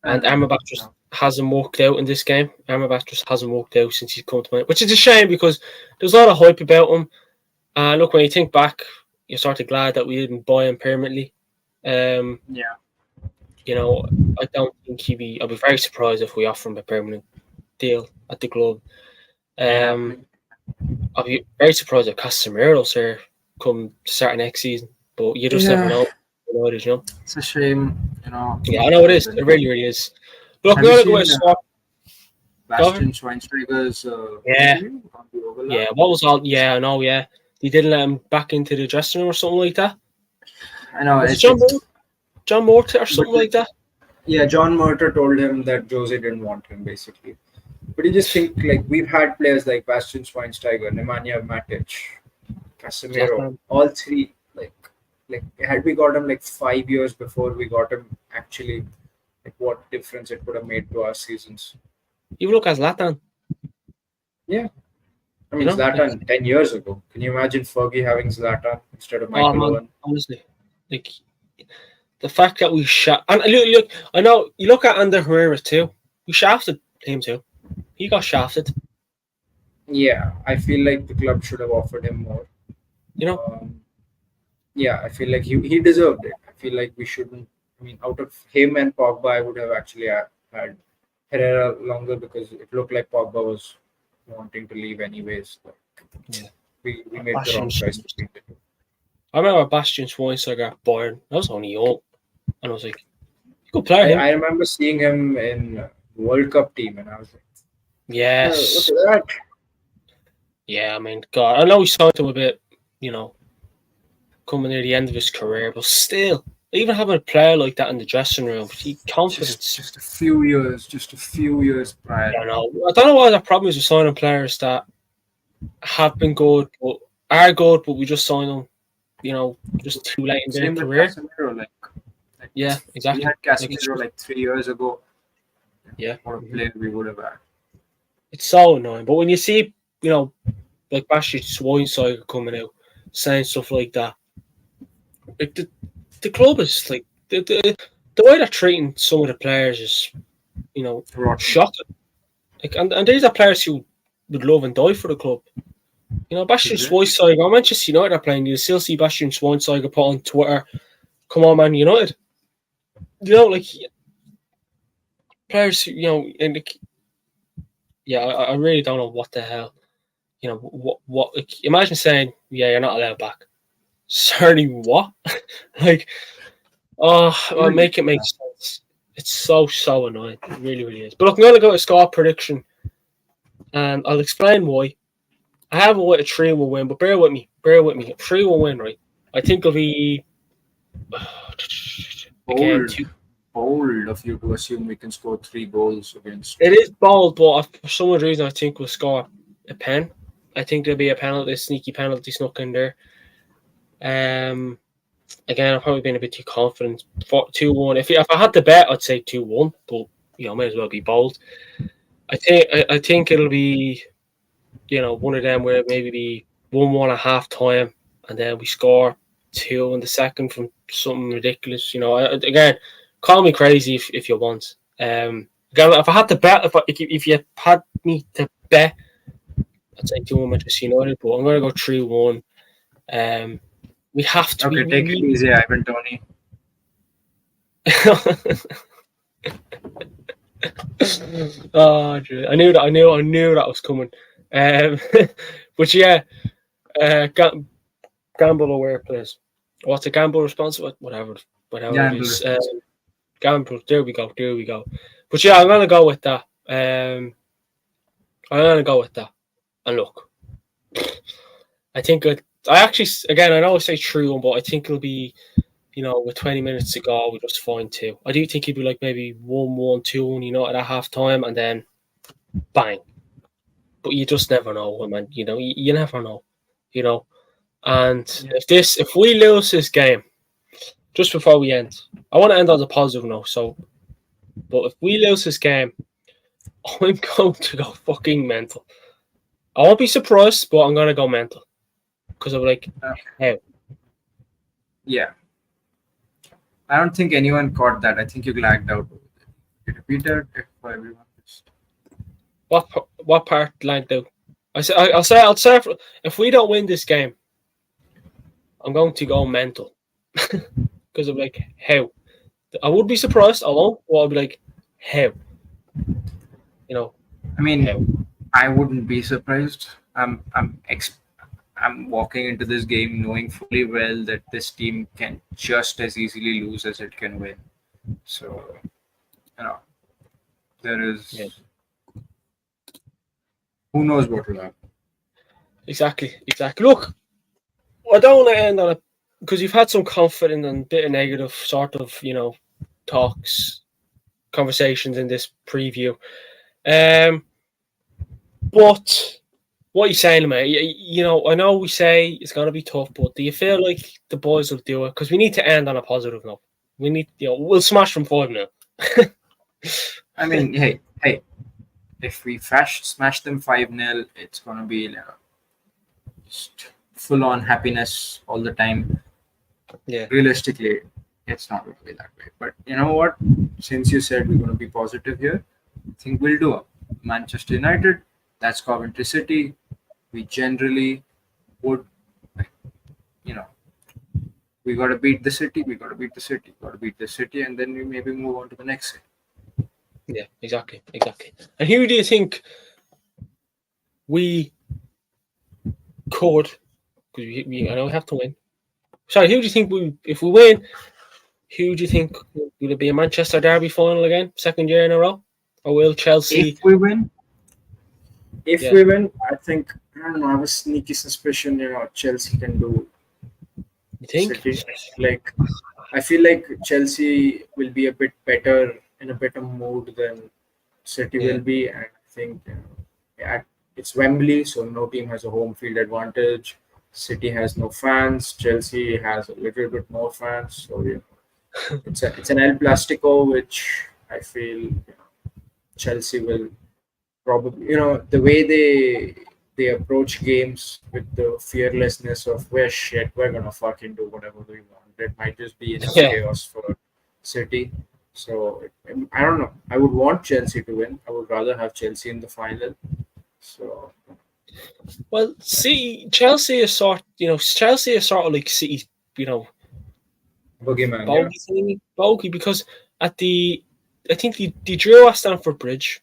And Amrabat just hasn't worked out in this game. Amrabat just hasn't worked out since he's come to mind, which is a shame because there's a lot of hype about him. Look, when you think back, you're sort of glad that we didn't buy him permanently. Yeah. I don't think I'd be very surprised if we offer him a permanent deal at the club. I'd be very surprised if Casemiro's here come start next season, but you just never know. It's a shame, Yeah, I know it is. It really, really is. Look, have we're you going to swap. Bastian Schweinsteiger's interview on the overlap? Yeah, what was all? Yeah, I know. Yeah, they didn't let him back into the dressing room or something like that. I know. It's John Morton or something like that. Yeah, John Murter told him that Jose didn't want him, basically. But you just think, like, we've had players like Bastian Schweinsteiger, Nemanja Matic, Casemiro, all three. Like, had we got him like 5 years before we got him, actually, like, what difference it would have made to our seasons? You look at Zlatan. Yeah. I mean, Zlatan 10 years ago. Can you imagine Fergie having Zlatan instead of Michael Owen? Honestly, like, the fact that we and look, I know you look at Ander Herrera too. We shafted him too. He got shafted. Yeah, I feel like the club should have offered him more. Yeah, I feel like he deserved it. I feel like we shouldn't. I mean, out of him and Pogba, I would have actually had Herrera longer because it looked like Pogba was wanting to leave anyways. We made the wrong choice between the two. I remember Bastian Schweinsteiger at Bayern. I was only young, and I was like, "Good player." I remember seeing him in World Cup team, and I was like, "Yes, look at that." Yeah, I mean, God, I know he signed him a bit, coming near the end of his career, but still, even having a player like that in the dressing room, he confidence. Just a few years prior. I don't know why the problem is with signing players that have been good, but are good, but we just sign them, just too late in their career. Casemiro, yeah, exactly. We had Casemiro like 3 years ago. Yeah, what a player we would have had. It's so annoying, but when you see, like Bastian Schweinsteiger coming out saying stuff like that, like the club is like the way they're treating some of the players is, shocking. Like, and these are players who would love and die for the club. Bastian Schweinsteiger, Manchester United are playing. You still see Bastian Schweinsteiger put on Twitter, "Come on, Man United." Like players who, I really don't know what the hell. What? Like, imagine saying, "Yeah, you're not allowed back." Sorry, what? Like, make it make sense. It's so annoying. It really, really is. But look, I'm gonna go to score prediction, and I'll explain why. I have a 3-1 win, but bear with me. 3-1 win, right? I think it'll be again Bold of you to assume we can score 3 goals against. It is bold, but for some reason I think we'll score a pen. I think there'll be a penalty, a sneaky penalty snuck in there. Again, I've probably been a bit too confident. 2-1. If I had to bet, I'd say 2-1, but might as well be bold. I think it'll be one of them where maybe be 1-1 at half time, and then we score 2 in the second from something ridiculous. Again, call me crazy if you want. Again, if I had to bet, if you had me to bet, I'd say 2-1 Manchester United, but I'm going to go 3-1. We have to. Okay, take it easy, Ivan Toney. Oh, I knew that was coming. But yeah, gamble aware, please. What's a gamble responsible? Whatever it is. Gamble. There we go. But yeah, I'm gonna go with that. And look, I think I actually, again, I know I say 3-1, but I think it'll be, with 20 minutes to go, we'll just find 2. I do think it'd be like maybe 1-1, 2-1, at half time, and then bang. But you just never know, man. You never know. And if we lose this game, just before we end, I want to end on a positive note. But if we lose this game, I'm going to go fucking mental. I won't be surprised, but I'm going to go mental. Because I'm like, how? Yeah. I don't think anyone caught that. I think you lagged out. Can you repeat that for everyone? What part lagged out? I'll say if we don't win this game, I'm going to go mental. Because I'm like, how? I would be surprised. I won't. But I'll be like, how? I mean, how? I wouldn't be surprised. I'm walking into this game knowing fully well that this team can just as easily lose as it can win. So, there is. Yeah. Who knows what will happen? Exactly. Look, I don't want to end on it because you've had some confident and bit of negative sort of, talks, conversations in this preview. But what are you saying, mate? I know we say it's going to be tough, but do you feel like the boys will do it? Because we need to end on a positive note. We need, we'll smash them 5-0. I mean, hey, if we smash them 5-0, it's going to be just full on happiness all the time. Yeah. Realistically, it's not going to be that way. But you know what? Since you said we're going to be positive here, I think we'll do it. Manchester United, that's Coventry City. We generally would, we got to beat the city, and then we maybe move on to the next city. Yeah, exactly. And who do you think we could, because I know we have to win. Sorry, who do you think if we win, who do you think will it be a Manchester Derby final again, second year in a row? Or will Chelsea? If we win, I think, I don't know, I have a sneaky suspicion, Chelsea can do. You think? City. I feel like Chelsea will be a bit better, in a better mood than City will be. And I think it's Wembley, so no team has a home field advantage. City has no fans. Chelsea has a little bit more fans. So it's an El Plastico, which I feel Chelsea will probably, the way they approach games with the fearlessness of we're gonna fucking do whatever we want. It might just be enough chaos for City. So I don't know. I would want Chelsea to win. I would rather have Chelsea in the final. So. Well, see, Chelsea is sort of like City's, Boogeyman. bogey, because at the I think they drew at Stamford Bridge.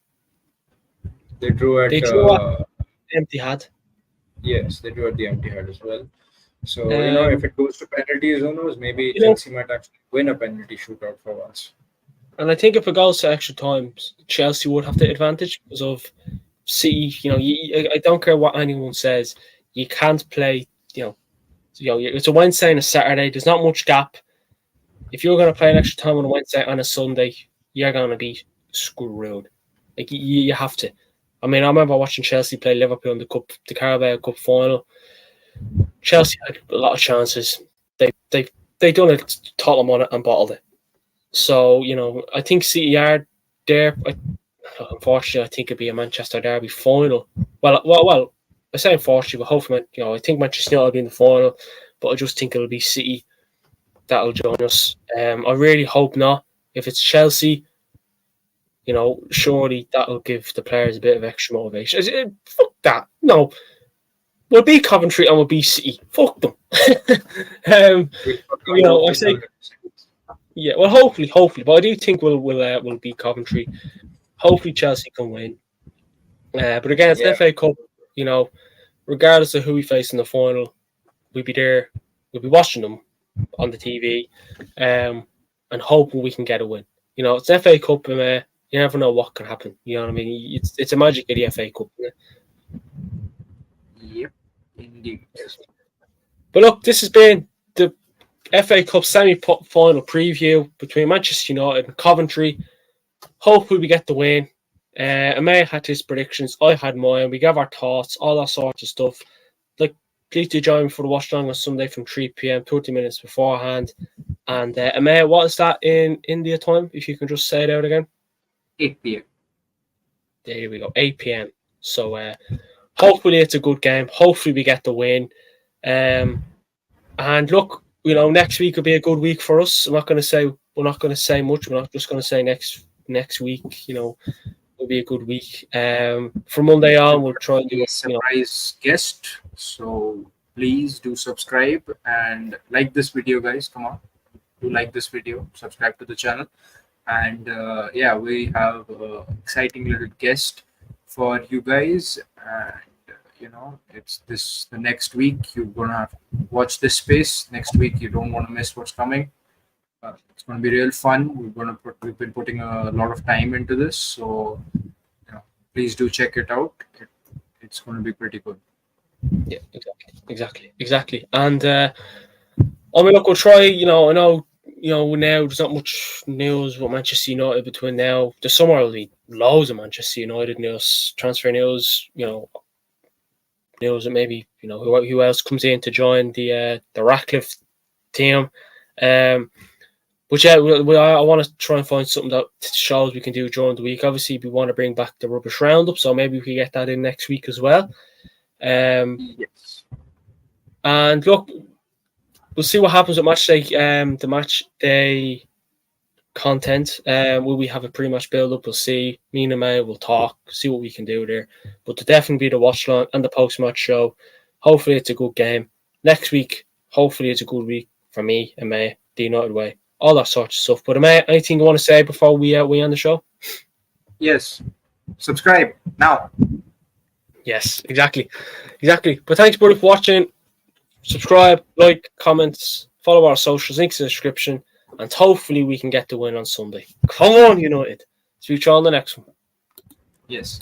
They drew They at drew at Empty-Had. yes, they drew at the empty head as well. So if Um, it goes to penalties, who knows? Maybe you know, Chelsea might actually win a penalty shootout for once. and I think if it goes to extra time, Chelsea would have the advantage because of City. I don't care what anyone says, you can't play. It's a Wednesday and a Saturday. There's not much gap. If you're going to play an extra time on a Wednesday and a Sunday, you're going to be screwed. Like you have to. I mean, I remember watching Chelsea play Liverpool in the Carabao Cup final. Chelsea had a lot of chances. They done it, Tottenham on it, and bottled it. So I think City are there. Unfortunately, I think it'd be a Manchester derby final. Well. I say unfortunately, but hopefully, I think Manchester United will be in the final. But I just think it'll be City that'll join us. I really hope not. If it's Chelsea, surely that'll give the players a bit of extra motivation. Fuck that. No. We'll beat Coventry and we'll beat City. Fuck them. I say, yeah. Well, hopefully, but I do think we'll beat Coventry. Hopefully, Chelsea can win. But again, it's the FA Cup. Regardless of who we face in the final, we'll be there. We'll be watching them on the TV, and hoping we can get a win. It's the FA Cup, and you never know what can happen. You know what I mean? It's a magic of the FA Cup, isn't it? Yep, indeed. But look, this has been the FA Cup semi-final preview between Manchester United and Coventry. Hopefully we get the win. Amay had his predictions. I had mine. We gave our thoughts, all that sorts of stuff. Please do join me for the watch along on Sunday from 3 p.m, 30 minutes beforehand. And Amay, what is that in India time? If you can just say it out again. 8 p.m. There we go, 8 p.m. So hopefully it's a good game. Hopefully we get the win. And look, next week will be a good week for us. We're not going to say much. We're not just going to say next week. Will be a good week. From Monday on, we'll try and do a surprise guest. So please do subscribe and like this video, guys. Come on, do like this video, subscribe to the channel, and we have an exciting little guest for you guys. And it's the next week. You're gonna have to watch this space next week. You don't want to miss what's coming. It's going to be real fun. We've been putting a lot of time into this, so please do check it out. It's going to be pretty good. Yeah, exactly. And look, we'll try. I know now there's not much news about Manchester United between now. The summer will be loads of Manchester United news, transfer news. News that maybe who else comes in to join the Ratcliffe team. But yeah, I want to try and find something that shows we can do during the week. Obviously, we want to bring back the rubbish roundup, so maybe we can get that in next week as well. Yes. And look, we'll see what happens with match day. The match day content. Will we have a pre-match build-up? We'll see. Me and May will talk, see what we can do there. But to definitely be the watch along and the post-match show. Hopefully, it's a good game. Next week, hopefully, it's a good week for me and May, the United way. All that sorts of stuff. But May, anything you want to say before we end the show? Yes. Subscribe now. Yes, exactly. But thanks, buddy, for watching. Subscribe, like, comments, follow our socials, links in the description, and hopefully we can get the win on Sunday. Come on, United. Speak to you on the next one. Yes.